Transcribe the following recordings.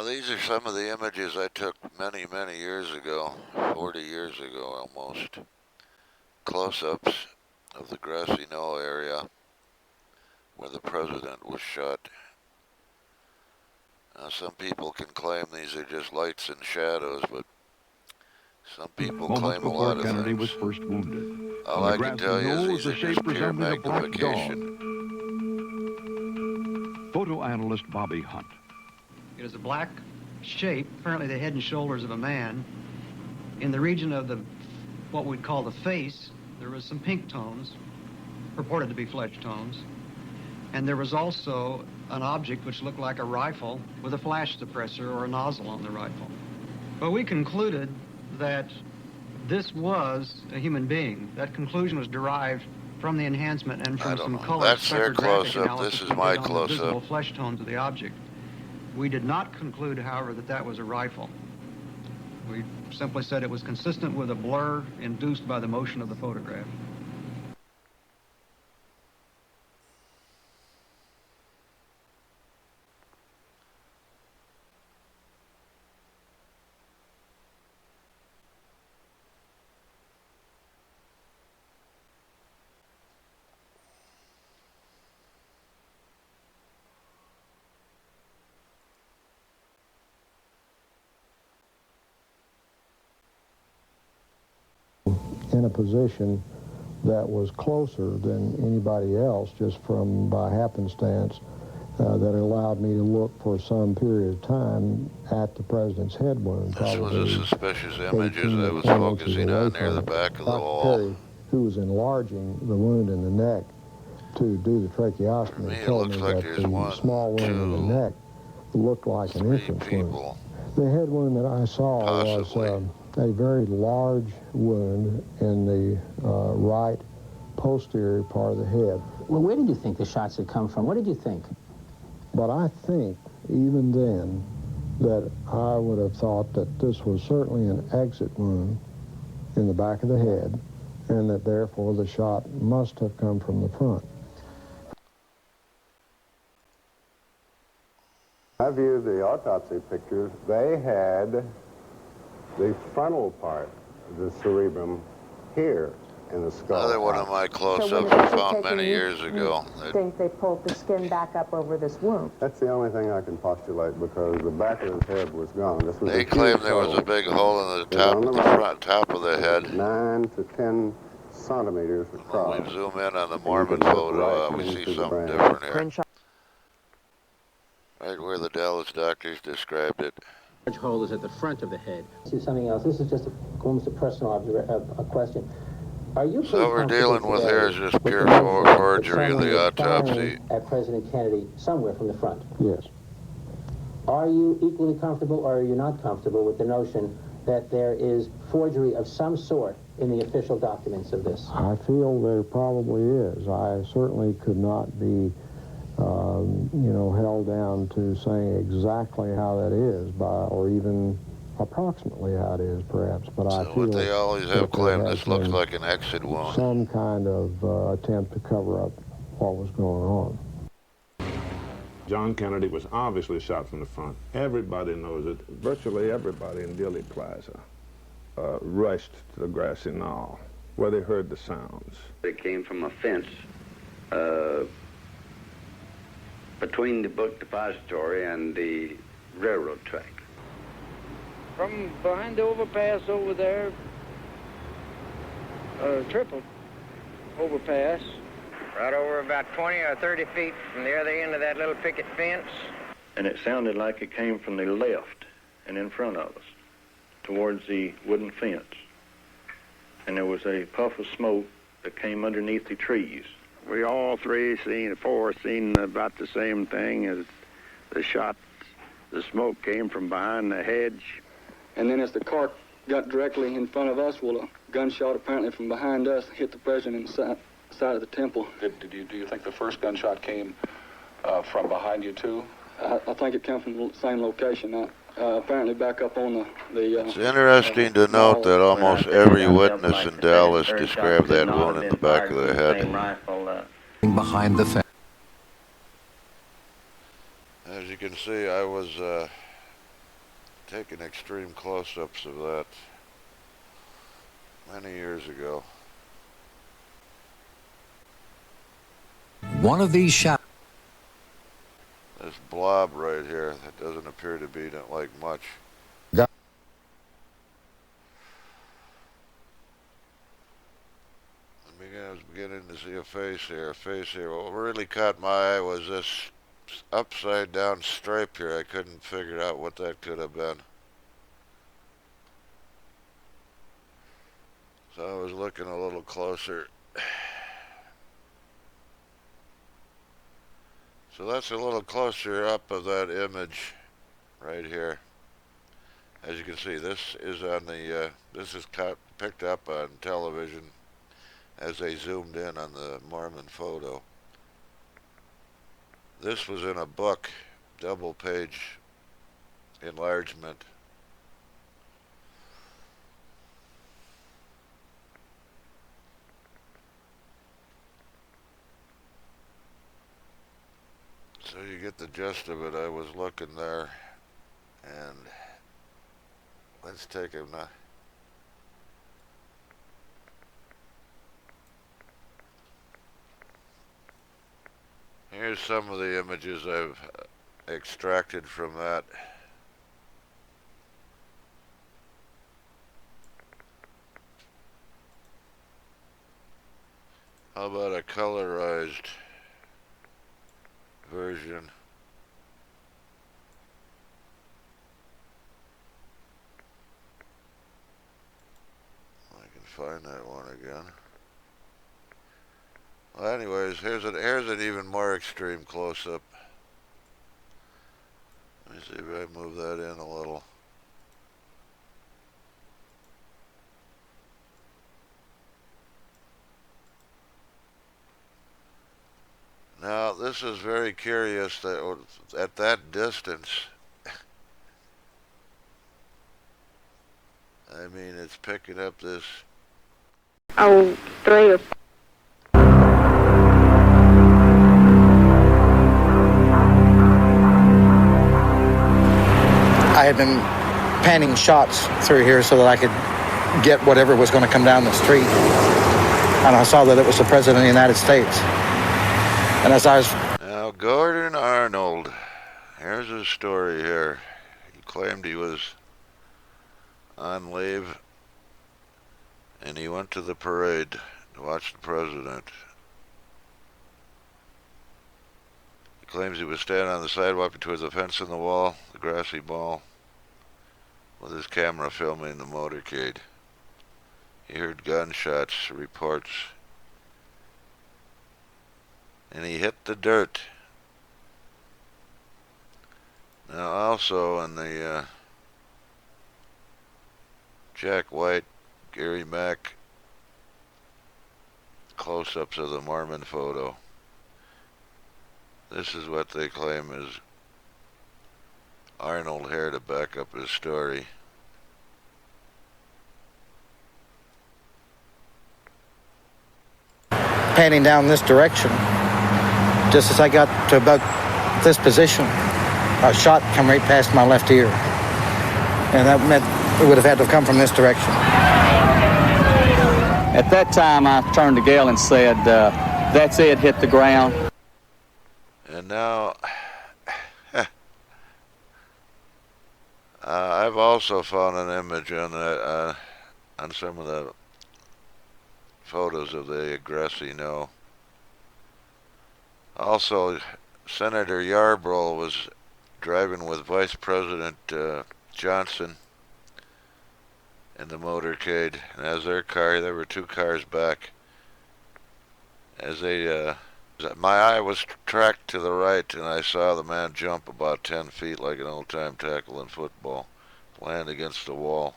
These are some of the images I took many, many years ago, 40 years ago almost. Close-ups of the grassy knoll area where the president was shot. Some people can claim these are just lights and shadows, but some people claim a lot of Kennedy things. was first wounded. All I can tell you is these are just pure magnification. Photo analyst Bobby Hunt. It is a black shape, apparently the head and shoulders of a man. In the region of the, what we'd call the face, there was some pink tones, purported to be flesh tones. And there was also an object which looked like a rifle with a flash suppressor or a nozzle on the rifle. But we concluded that this was a human being. That conclusion was derived from the enhancement and from some color That's their close-up. This is my close-up. Visible flesh tones of the object. We did not conclude, however, that that was a rifle. We simply said it was consistent with a blur induced by the motion of the photograph. In a position that was closer than anybody else, just from by happenstance, that allowed me to look for some period of time at the president's head wound. This was a suspicious image as I was focusing on near the back of the wall. Perry, who was enlarging the wound in the neck to do the tracheostomy, told me that the small wound in the neck looked like an entrance wound. The head wound that I saw was a very large wound in the right posterior part of the head. Well, where did you think the shots had come from? What did you think? But I think, even then, that I would have thought that this was certainly an exit wound in the back of the head, and that therefore the shot must have come from the front. I viewed the autopsy pictures. They had the frontal part of the cerebrum here in the skull. Another one of my close-ups I found many years ago. I think they pulled the skin back up over this wound. That's the only thing I can postulate, because the back of his head was gone. This was They claim there was a big hole in the top, front top of the head. 9 to 10 centimeters across. When we zoom in on the Mormon photo, we see something different here. Right where the Dallas doctors described it. Large hole is at the front of the head. See something else. This is just almost a personal a question. Are you so we're dealing with here is just pure forgery of the autopsy. At President Kennedy somewhere from the front? Yes. Are you equally comfortable, or are you not comfortable with the notion that there is forgery of some sort in the official documents of this? I feel there probably is. I certainly could not be held down to saying exactly how that is, or even approximately how it is, perhaps. But I feel they always have claimed this looks like an exit wound. Some kind of attempt to cover up what was going on. John Kennedy was obviously shot from the front. Everybody knows it. Virtually everybody in Dealey Plaza rushed to the grassy knoll, where they heard the sounds. It came from a fence between the book depository and the railroad track. From behind the overpass over there, triple overpass. Right over about 20 or 30 feet from the other end of that little picket fence. And it sounded like it came from the left and in front of us, towards the wooden fence. And there was a puff of smoke that came underneath the trees. We all four seen about the same thing as the shots. The smoke came from behind the hedge. And then as the car got directly in front of us, well, a gunshot apparently from behind us hit the president side of the temple. Do you think the first gunshot came from behind you too? I think it came from the same location. Apparently back up on the it's interesting to note that almost every witness in Dallas described that wound in the back of the head. Behind the fence. As you can see, I was taken extreme close-ups of that many years ago. One of these shots. This blob right here that doesn't appear to be like much. I was beginning to see a face here, What really caught my eye was this upside down stripe here. I couldn't figure out what that could have been. So I was looking a little closer. So that's a little closer up of that image right here. As you can see, this is on the this is picked up on television as they zoomed in on the Mormon photo. This was in a book, double page enlargement. So you get the gist of it. I was looking there, and let's take him now. Here's some of the images I've extracted from that. How about a colorized version? I can find that one again. Well, anyways, here's an even more extreme close-up. Let me see if I move that in a little. Now, this is very curious that at that distance, I mean, it's picking up this. Oh, 3 or 4. I had been panning shots through here so that I could get whatever was going to come down the street. And I saw that it was the President of the United States. And as I was... Now, Gordon Arnold, here's his story here. He claimed he was on leave, and he went to the parade to watch the President. He claims he was standing on the sidewalk between the fence and the wall, the grassy wall, with his camera filming the motorcade. He heard gunshots, reports, and he hit the dirt. Now also in the Jack White, Gary Mack close-ups of the Mormon photo, this is what they claim is Arnold here to back up his story. Panning down this direction. Just as I got to about this position, a shot come right past my left ear. And that meant it would have had to come from this direction. At that time, I turned to Gail and said, that's it, hit the ground. And now, I've also found an image on that, on some of the photos of the GRASSY KNOLL. Also, Senator Yarbrough was driving with Vice President Johnson in the motorcade, and as their car, there were 2 cars back. As they, my eye was tracked to the right, and I saw the man jump about 10 feet like an old-time tackle in football, land against the wall.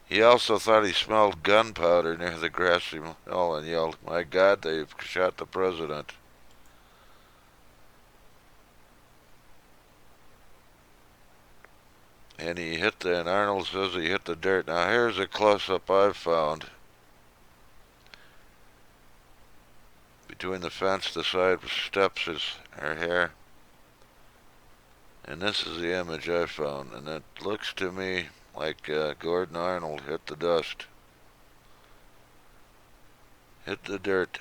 He also thought he smelled gunpowder near the GRASSY KNOLL and yelled, "My God, they've shot the President." And and Arnold says he hit the dirt. Now here's a close-up I've found. Between the fence, the side steps is her hair. And this is the image I found, and it looks to me like Gordon Arnold hit the dust. Hit the dirt.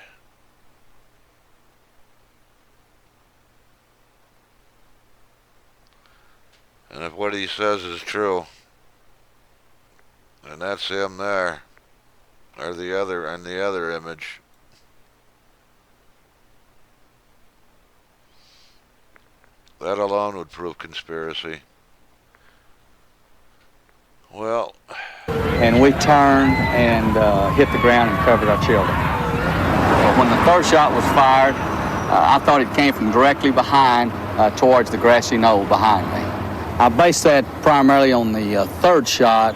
And if what he says is true, and that's him there, or the other, and the other image, that alone would prove conspiracy. Well, and we turned and hit the ground and covered our children. But when the third shot was fired, I thought it came from directly behind towards the grassy knoll behind me. I based that primarily on the third shot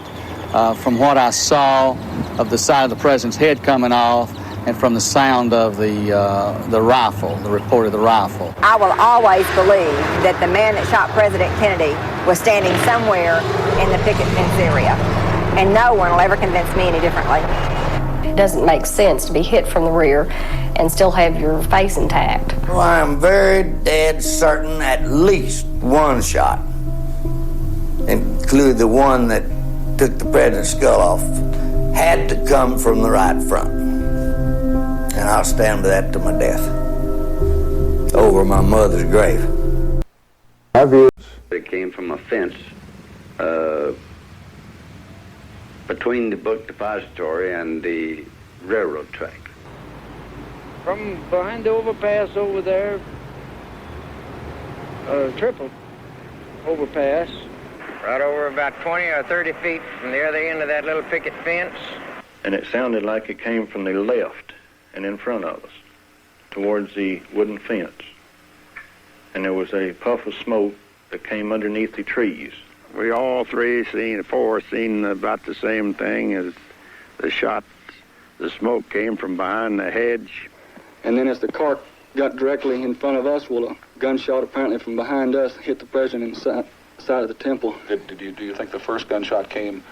from what I saw of the side of the president's head coming off and from the sound of the rifle, the report of the rifle. I will always believe that the man that shot President Kennedy was standing somewhere in the picket fence area, and no one will ever convince me any differently. It doesn't make sense to be hit from the rear and still have your face intact. Well, I am very dead certain at least one shot, including the one that took the president's skull off, had to come from the right front. And I'll stand by that to my death. Over my mother's grave. It came from a fence between the book depository and the railroad track. From behind the overpass over there, triple overpass. Right over about 20 or 30 feet from the other end of that little picket fence. And it sounded like it came from the left and in front of us, towards the wooden fence. And there was a puff of smoke that came underneath the trees. We all four seen about the same thing as the shot. The smoke came from behind the hedge. And then as the car got directly in front of us, well, a gunshot apparently from behind us hit the president side of the temple. Do you think the first gunshot came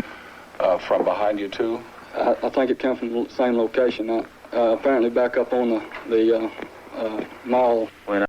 from behind you too? I think it came from the same location. Apparently back up on the mall.